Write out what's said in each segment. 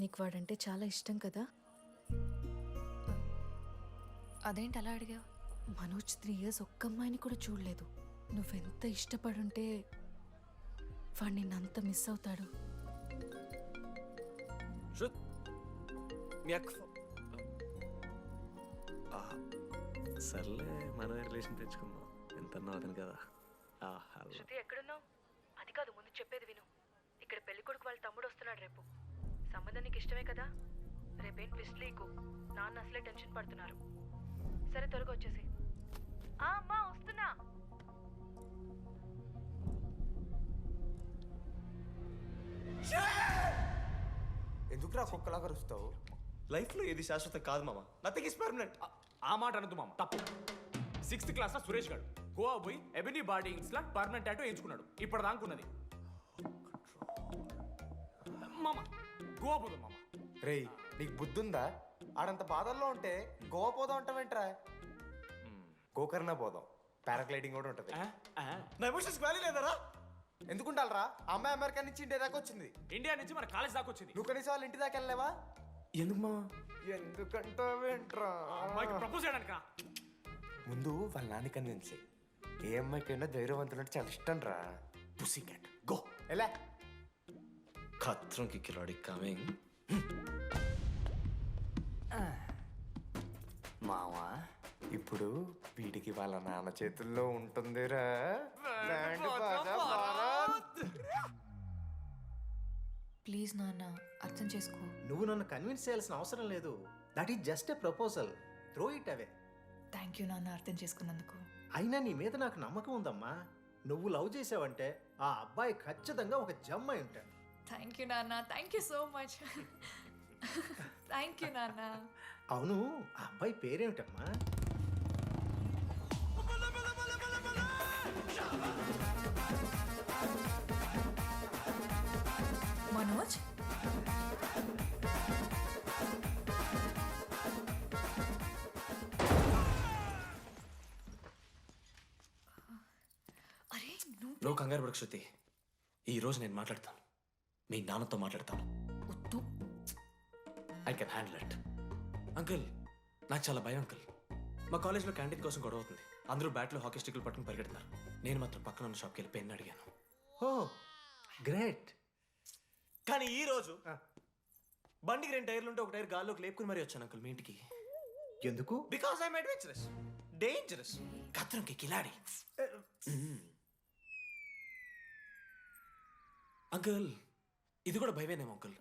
నీకు వాడంటే చాలా ఇష్టం కదా? అదేంటి అలా అడిగావు? మనోజ్ 3 years ఒక్క అమ్మాయిని కూడా చూడలేదు. నువ్వెంత ఇష్టపడుంటే వాడు నిన్నంత మిస్ అవుతాడు. శృత్, మీ అక్క సర్లే మన రిలేషన్ తెచ్చుకుందాం. ఎంత అతను కదా. శృతి ఎక్కడున్నావు? అది కాదు, ముందు చెప్పేది విను. ఇక్కడ పెళ్లి కొడుకు వాళ్ళ తమ్ముడు వస్తున్నాడు రేపు. సంబంధం నీకు ఇష్టమే కదా? రేపేం ట్విస్ట్ లీకు. నాన్న అసలే టెన్షన్ పడుతున్నారు. సరే త్వరగా వచ్చేసి. అమ్మా వస్తున్నా. ఎందుకురా కుక్కలాగా కరుస్తావు? లైఫ్లో ఏది శాశ్వతం కాదు మామ. Nothing is permanent. ఆ మాట అనదు మామ, తప్పు. 6th క్లాస్లో సురేష్ గారు గోవా పోయి ఎబినీ బాడీస్ లా పర్మనెంట్ టాటూ ఎంచుకున్నాడు. ఇప్పుడు దానుకున్నది మామ. గోవా పోదాం మామ. రేయ్, నీకు బుద్ధుందా? ఆడంత బాధల్లో ఉంటే గోవా పోదాం అంటావేంట్రా? గోకర్ణ పోదాం, పారాగ్లైడింగ్ కూడా ఉంటది. నా ఎమోషన్స్ వ్యాలీ లేదరా? ఎందుకుంటారా? అమ్మాయి అమెరికా నుంచి ఇండియా దాకా వచ్చింది. ఇండియా నుంచి మన కాలేజ్ దాకా వచ్చింది. నువ్వు కనీసం వాళ్ళ ఇంటి దాకా వెళ్ళలేవా? ఎందుకు మామ? ఎందుకంటావేంట్రా? అమ్మాయికి ప్రపోజ్ చేయడానికి రా. ముందు వాళ్ళ నాన్న కన్విన్స్ చెయ్యి. ఏ అమ్మాయికైనా ధైర్యవంతులు అంటే చాలా ఇష్టం రా. పుసి క్యాట్ గో. ఎలా? ఖత్రం కి కిలాడి కమింగ్. మావా, ఇప్పుడు వీడికి వాళ్ళ నాన్న చేతుల్లో ఉంటుందిరా. ప్లీజ్ నాన్న, అర్థం చేసుకో. నువ్వు నన్ను కన్విన్స్ చేయాల్సిన అవసరం లేదు. That is just a proposal. Throw it away. Thank you నాన్న, అర్థం చేసుకున్నందుకు. అయినా నీ మీద నాకు నమ్మకం ఉందమ్మా. నువ్వు లవ్ చేసావంటే ఆ అబ్బాయి ఖచ్చితంగా ఒక జమ్మాయి ఉంటాడు. థ్యాంక్ యూ నాన్న, thank you so much. Thank you నాన్న. అవును, ఆ అబ్బాయి పేరేమిటమ్మా? మనోజ్. అరే నువ్వు కంగారు పడకు శృతి. ఈ రోజు నేను మాట్లాడతాను. మీ నాన్నతో మాట్లాడతాను. వద్దు. I can handle it. Uncle, నాకు చాలా భయం అంకుల్. మా కాలేజ్లో క్యాంటీన్ కోసం గొడవ అవుతుంది. అందరూ బ్యాట్లో హాకీ స్టిక్లు పట్టుకుని పరిగెడుతున్నారు. నేను మాత్రం పక్కన ఉన్న షాప్కి వెళ్ళి పెన్ అడిగాను. ఓ గ్రేట్. కానీ ఈ రోజు బండికి 2 టైర్లు ఉంటే ఒక టైర్ గాల్లోకి లేపుకుని మరీ వచ్చాను అంకుల్ మీ ఇంటికి. ఎందుకు? బికాస్ ఐఎమ్ అడ్వెంచరస్, డేంజరస్, కత్రంకి కిలాడి. అంకుల్, ఇది కూడా భయమేనేమో అంకుల్.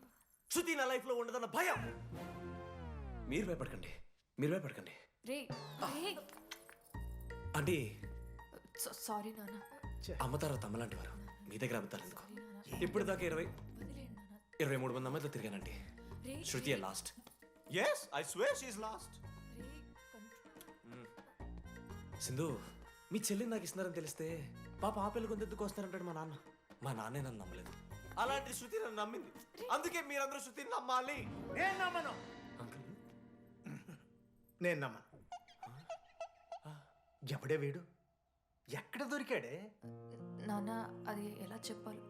శృతి నా లైఫ్ లో ఉండదన్న భయం. మీరు భయపడకండి, మీరు భయపడకండి. రే రే. అంటే సారీ నాన్న. అమ్మతారా తమ్మలాంటి వారు మీ దగ్గర అబద్ధాలు ఎందుకు? ఇప్పుడు దాకా 23 మంది అమ్మాయితో తిరిగానండి. Shruti last. Yes, I swear she is last. Sindhu, మీ చెల్లిని నాకు ఇస్తున్నారని తెలిస్తే పాప ఆ పెళ్లి కొంతెత్తుకు వస్తారంటాడు మా నాన్న. మా నాన్నే నన్ను నమ్మలేదు. అలాంటి శృతి నన్ను నమ్మింది. అందుకే మీరందరూ శృతిని నమ్మాలి. నేను నమ్మను. అంకుల్, నేను నమ్మను. ఎవడే వీడు? ఎక్కడ దొరికాడే? నాన్న, అది ఎలా చెప్పాలి?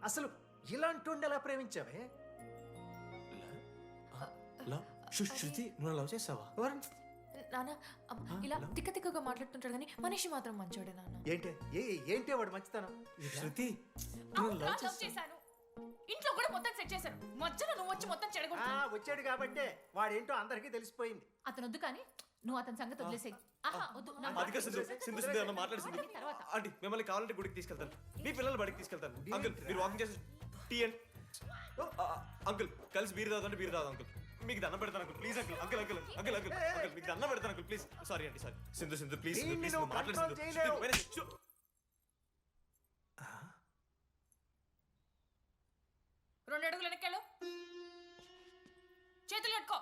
అసలు ఇలాంటి ఎలా ప్రేమించావే? శృతి, నువ్వు లవ్ చేసావా? నాన్న, ఇలా తిక్క తిక్కగా మాట్లాడుతుంటాడు కానీ మనిషి మాత్రం మంచోడే నాన్న. ఏంటి వాడు మంచితనం? శృతి, లవ్ చేశాను. ఇంట్లో కూడా మొత్తం సెట్ చేశాను. మధ్యలో నువ్వు వచ్చి మొత్తం చెడగొట్టు. వచ్చాడు కాబట్టే వాడేంటో అందరికీ తెలిసిపోయింది. అతను వద్దు కానీ నువ్వు అతని సంగతి వదిలేసేయి. ఆహా వద్దు. అదిగా సింధు, సింధు సింధు అన్న మాట్లాడుతుంది. ఆంటీ, మిమ్మల్ని కావాలంటే గుడికి తీసుకెళ్తాను. మీ పిల్లలు బడికి తీసుకెళ్తాను. అంకుల్, మీరు వాకింగ్ చేసి టీ అండ్ అంకుల్ కలిసి బీర్ తాగుతుంటే బీర్ తాగు అంకుల్. మీకు దండం పెడతాను uncle, please uncle. Uncle uncle uncle uncle uncle మీకు దండం పెడతాను uncle, please. Sorry aunty, sorry. Sindhu Sindhu please, please మాట్లాడు. 2 అడుగులు వెనక్కెళ్ళు. చేతులు కట్టుకో.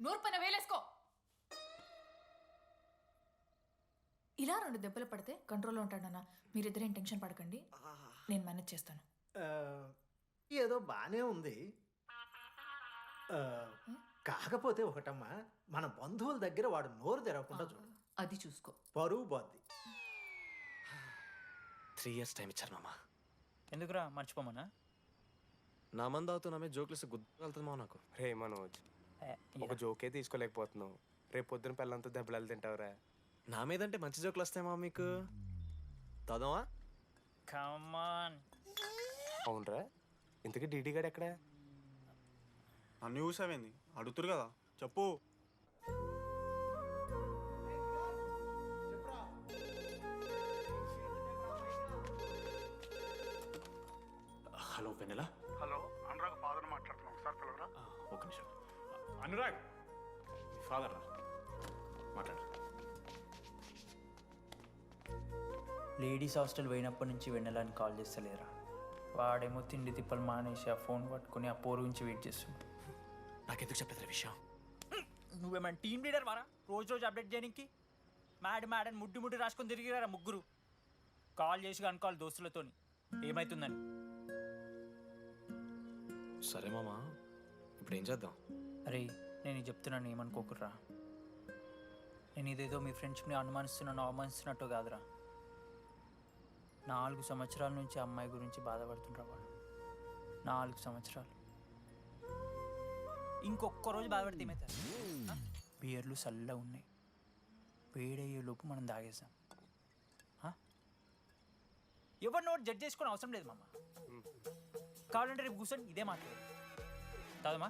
నోరు పైన వేలేసుకో. ఇలా 2 దెబ్బలు పడితే కంట్రోల్లో ఉంటాడన్నా. మీరిద్దరేం టెన్షన్ పడకండి, నేను మేనేజ్ చేస్తాను. ఏదో బానే ఉంది. కాకపోతే ఒకటమ్మా, మన బంధువుల దగ్గర వాడు నోరు తెరవకుండా చూడు. అది చూసుకో. పరువు పోద్ది. 3 years టైం ఇచ్చారు మామ. ఎందుకురా మర్చిపోమనా? నా మంది అవుతూ నా మీద జోక్లు గుర్తుకెళ్తుంది మా నాకు. రే మనోజ్, ఒక జోకే తీసుకోలేకపోతున్నావు. రేపు పొద్దున పిల్లలతో దెబ్బలు తింటావురా. నా మీద అంటే మంచి జోకులు వస్తాయి మా మీకు. చదవా? కమాన్. అవునరా, ఇంతకీ డీడీ గాడు ఎక్కడా? అన్ని చూసావేంది? అడుగుతురు కదా, చెప్పు. హలో వెన్నెల. హలో, అనురాగ్ ఫాదర్ మాట్లాడుతున్నాం, ఒకసారి పిలవరా? ఒక నిమిషం. అనురాగ్, మీ ఫాదర్ రా, మాట్లాడు. లేడీస్ హాస్టల్ పోయినప్పటి నుంచి వెన్నెలని కాల్ చేస్తలేరా. వాడేమో తిండి తిప్పలు మానేసి ఆ ఫోన్ పట్టుకుని ఆ పోరు గురించి వెయిట్ చేస్తుండు. నాకెందుకు చెప్పేది విషయం? నువ్వేమైనా టీమ్ లీడర్ వారా రోజు రోజు అప్డేట్ చేయడానికి? మ్యాడ్ ముడ్డి రాసుకొని తిరిగిరారా ముగ్గురు. కాల్ చేసి అనుకోవాలి దోస్తులతోని ఏమవుతుందని. సరే మామా, ఇప్పుడు ఏం చేద్దాం? అరే నేను ఇది చెప్తున్నాను, ఏమనుకోకుర్రా. నేను ఇదేదో మీ ఫ్రెండ్షిప్ని అనుమానిస్తున్నాను, అవమానిస్తున్నట్టు కాదురా. 4 సంవత్సరాల నుంచి అమ్మాయి గురించి బాధపడుతుండ్రా వాడు. 4 సంవత్సరాలు. ఇంకొక్క రోజు బాధపడితే ఏమవుతారు? బియర్లు చల్లగా ఉన్నాయి, వేడయ్యే లోపు మనం తాగేసాం. ఎవరు నోట్ జడ్జ్ చేసుకొని అవసరం లేదు మామ. కావాలంటే రేపు కూర్చొని ఇదే మాట్లాడు కాదమ్మా.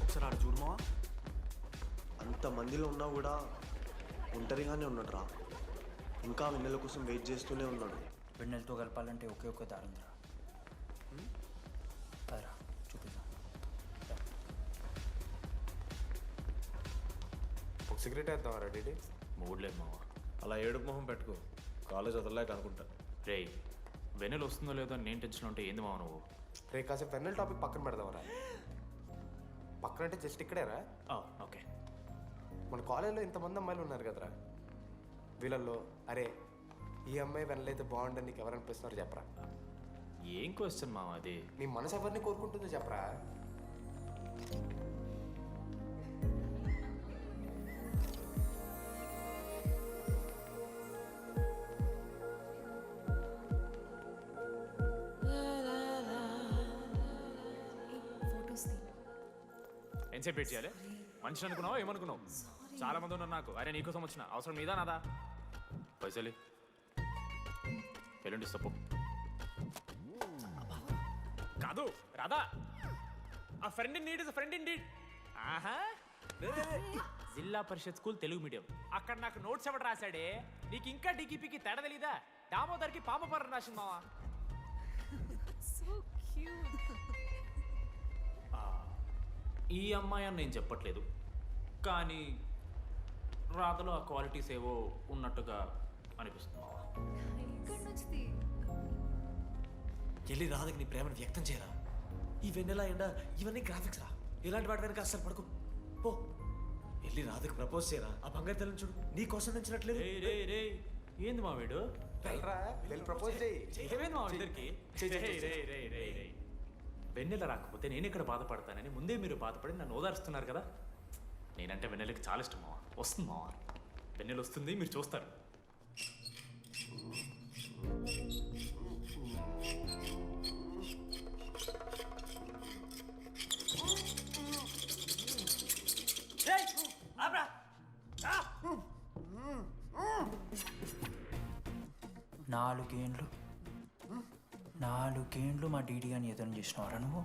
ఒకసారి ఆడ చూడమా. అంతమందిలో ఉన్నా కూడా ఒంటరిగానే ఉన్నాడు రా. ఇంకా వెన్నెల కోసం వెయిట్ చేస్తూనే ఉన్నాడు. వెన్నెలతో కలపాలంటే ఒకే ఒక్క దారుందిరా. పదరా చూపిద్దాం. ఒక సిగరెట్ వేద్దాం రా డీడీ. మూడ్ లేదు మావా. అలా ఏడుపు మొహం పెట్టుకో, కాలేజ్ వదలలేక అనుకుంటా. రే, వెన్నెల వస్తుందో లేదో అని నేను టెన్షన్ ఉంటే ఏంది మావ నువ్వు? రే కాసేపు వెన్నెల టాపిక్ పక్కన పెడదాంరా. పక్కన అంటే జస్ట్ ఇక్కడేరా. ఓకే. మన కాలేజ్లో ఇంతమంది అమ్మాయిలు ఉన్నారు కదరా, వీళ్ళల్లో అరే ఈ అమ్మాయి వెనలైతే బాగుండని నీకు ఎవరు అనిపిస్తున్నారు చెప్పరా? ఏం క్వశ్చన్ మావ అది? నీ మనసు ఎవరిని కోరుకుంటుందో చెప్పరా? ఎంతసేపు వెయిట్ చేయాలి? మనిషి అనుకున్నావా ఏమనుకున్నావు? చాలా మంది ఉన్నారు నాకు. అరే నీకోసం వచ్చిన అవసరం మీదా నాదా? పైసలి ఎల్లుండి తప్పు కాదు రాదా. ఆ friend in need is friend in need. ఆహా, జిల్లా పరిషత్ స్కూల్ తెలుగు మీడియం. అక్కడ నాకు నోట్స్ ఎవడు రాశాడే? నీకు ఇంకా డీకీపీకి తేడా తెలీదా? దామోదర్కి పామపరం రాసింది మావా. ఈ అమ్మాయి అని నేను చెప్పట్లేదు, కానీ రాతలో ఆ క్వాలిటీస్ ఏవో ఉన్నట్టుగా అనిపిస్తుంది. వెళ్ళి రాధకి నీ ప్రేమను వ్యక్తం చేయరా. ఈ వెన్నెల ఎండ ఇవన్నీ గ్రాఫిక్స్ రా. ఇలాంటి వాటి వెనక అస్సలు పడుకో. పో వెళ్ళి రాధకి ప్రపోజ్ చేయరా. ఆ బంగారు తెల్లని చూడు, నీ కోసం నచ్చినట్లేదు. ఏంది మా వీడు? వెళ్ళరా, వెళ్ళి ప్రపోజ్ చేయి. ఏమైంది మా ఇద్దరికి? వెన్నెల రాకపోతే నేను ఇక్కడ బాధపడతానని ముందే మీరు బాధపడి నన్ను ఓదారుస్తున్నారు కదా. నేనంటే వెన్నెలకి చాలా ఇష్టం మావా. వస్తుంది మావా, వెన్నెల వస్తుంది, మీరు చూస్తారు. నాలుగేండ్లు మా డీడీ అని ఎదురు చేసినవారా నువ్వు?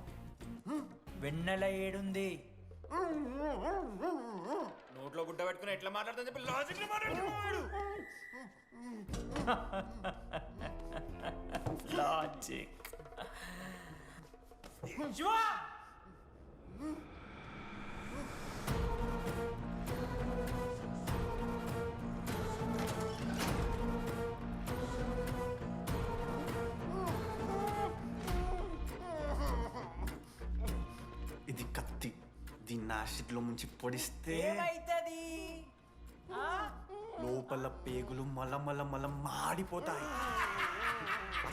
వెన్నెల ఏడుంది? నోట్లో గుడ్డ పెట్టుకుని ఎట్లా మాట్లాడుతుంది చెప్పి లాజిక్ మాట్లాడుతున్నాడు. లాజిక్. ఇది కత్తి, దీన్ని యాసిడ్లో ముంచి పొడిస్తే ఏమైతుంది లోపల పేగులు మల మల మల మాడిపోతాయి.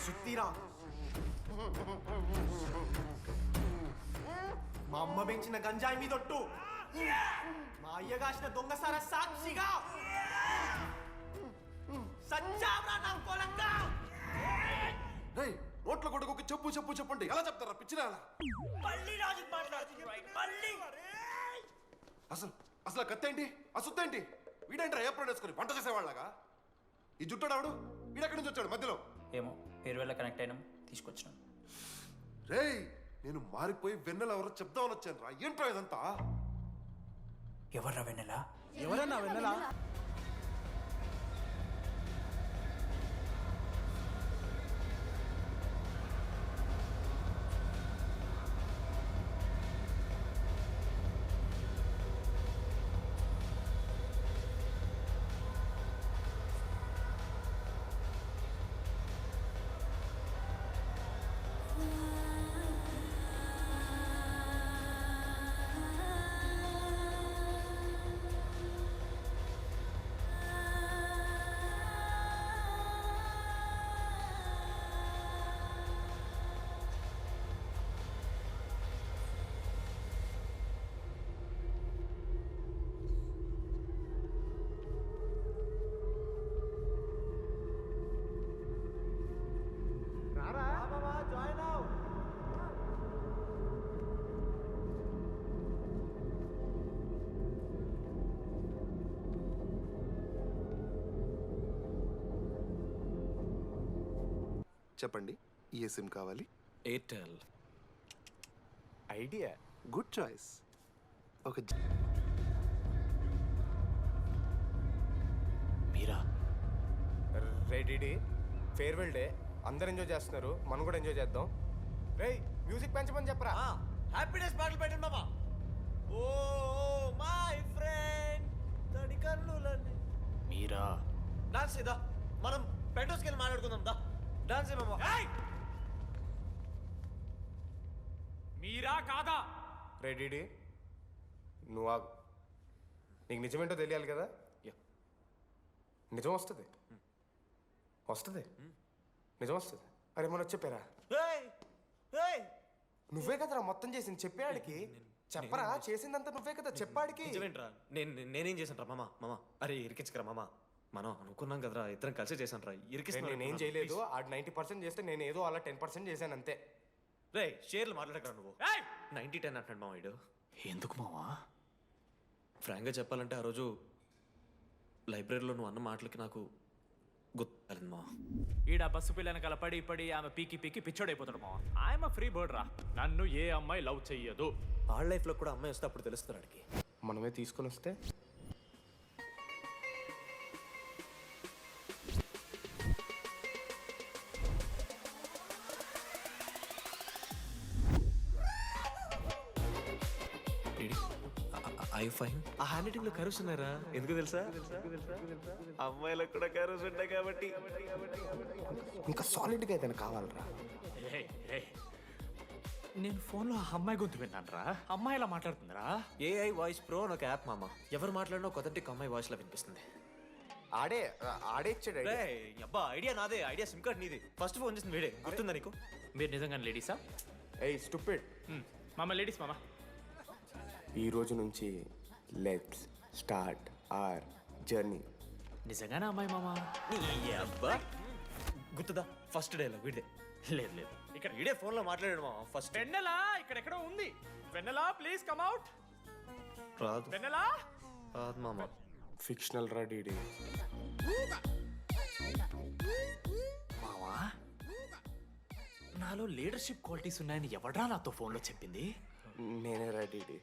సుత్తిరా మా అమ్మ పెంచిన గంజాయి మీదొట్టు, మా అయ్య కాసిన దొంగసార సాక్షిగా సచ్చావ్రా నా కొలంగా. నోట్ల కొడుకు చెప్పు చెప్పు చెప్పండి ఎలా చెప్తారా పిచ్చిరా అసలు అసలు కత్తేంటి అసుత్తేంటి వీడేంట్రా ఏప్రిల్ వేసుకొని వంట చేసేవాళ్ళగా ఈ జుట్టాడు వీడెక్కడి నుంచి వచ్చాడు మధ్యలో ఏమో పేరు వల్ల కనెక్ట్ అయినాం తీసుకొచ్చినాం. రేయ్ నేను మారిపోయి వెన్నెల ఎవరో చెప్దామని వచ్చాను రా ఏంట్రా ఇదంతా ఎవర్రా వెన్నెలా? ఎవరన్నా వెన్నెలా? చెప్పండి ఏ సిమ్ కావాలి ఎయిర్టెల్. ఐడియా. Good choice. ఒక మీరా? రెడీ ఫేర్వెల్ డే అందరు ఎంజాయ్ చేస్తున్నారు, మనం కూడా ఎంజాయ్ చేద్దాం. రేయ్ మ్యూజిక్ పెంచమని చెప్పరా. హ్యాపీనెస్ పాటలు పెట్టండి మామా. ఓ మై ఫ్రెండ్ తడి కన్నులన్నీ. మీరా? డాన్స్ ఇదా, మనం పెంటోస్కి వెళ్ళి మాట్లాడుకుందాం దా. డాన్స్ ఏ మామా. మీరా కాదా? రెడీ నువ్వు ఆగు. నీకు నిజమేంటో తెలియాలి కదా. నిజం వస్తుంది వస్తుంది నిజం వస్తుంది. అరే మనం చెప్పారా? నువ్వే కదరా మొత్తం చేసింది, చెప్పాడికి చెప్పరా. చేసిందంతా నువ్వే కదా, చెప్పాడికి. నిజమేంట్రా? నేనేం చేశాను రా మామా? మామా అరే ఇరికించకరా మామా. మనం అనుకున్నాం కదరా, ఇద్దరం కలిసి చేశాను రా. నేనేం చేయలేదు. ఆ 90% చేస్తే నేను ఏదో అలా 10% చేశాను అంతే. రే షేర్లు మాట్లాడకరా నువ్వు. 90-10 అంటున్నాడు మామ వీడు. ఎందుకు మావా? ఫ్రాంక్గా చెప్పాలంటే ఆ రోజు లైబ్రరీలో నువ్వు అన్న మాటలకి నాకు గుర్తులేదు మా. ఈడ బస్సు పిల్లని కలపడి పడి ఆమె పీకి పీకి పిచ్చోడైపోతాడు మావా. ఆయమ ఫ్రీ బర్డ్ రా, నన్ను ఏ అమ్మాయి లవ్ చెయ్యదు. ఆళ్ళ లైఫ్లో కూడా అమ్మాయి వస్తే అప్పుడు తెలుస్తుంది వాడికి. మనమే తీసుకొని వస్తే ఐ ఫైన్. ఆ హ్యాండ్ రైటింగ్ లో కర్వ్స్ ఉన్నారా? ఎందుకు తెలుసా? అమ్మాయిలకు కూడా కర్వ్స్ ఉంటాయి కాబట్టి. ఇంకా సాలిడ్గా ఏదైనా కావాలరా. నేను ఫోన్లో ఆ అమ్మాయి గొంతు విన్నాను రా. అమ్మాయి ఇలా మాట్లాడుతుందిరా. ఏఐ వాయిస్ ప్రో అని ఒక యాప్ మామ. ఎవరు మాట్లాడినా ఒక అథెంటిక్ అమ్మాయి వాయిస్ లా వినిపిస్తుంది. ఆడే ఇచ్చాడు. అబ్బా ఐడియా నాదే, ఐడియా సిమ్ కార్డ్ నీది. ఫస్ట్ ఫోన్ చేసింది వీడే, గుర్తుందా నీకు? మీరు నిజంగానే లేడీసా? ఏయ్ స్టూపిడ్. మామ లేడీస్ మామ. ఈ రోజు నుంచి లెట్స్ స్టార్ట్ అవర్ జర్నీ. నిజంగానే అమ్మాయి మామ? అబ్బా గుర్తుదా ఫస్ట్ డేలో వీడే. లేదు లేదు, ఇక్కడ వీడే ఫోన్ లో మాట్లాడాడు మామ ఫస్ట్. వెన్నెలా ఇక్కడెక్కడో ఉంది. వెన్నెలా ప్లీజ్ కమ్ అవుట్. రాదు వెన్నెలా రాదు మామ. Fictional ready. మావా నాలో లీడర్షిప్ క్వాలిటీస్ ఉన్నాయని ఎవడ్రా నాతో ఫోన్లో చెప్పింది? నేనే రెడీ.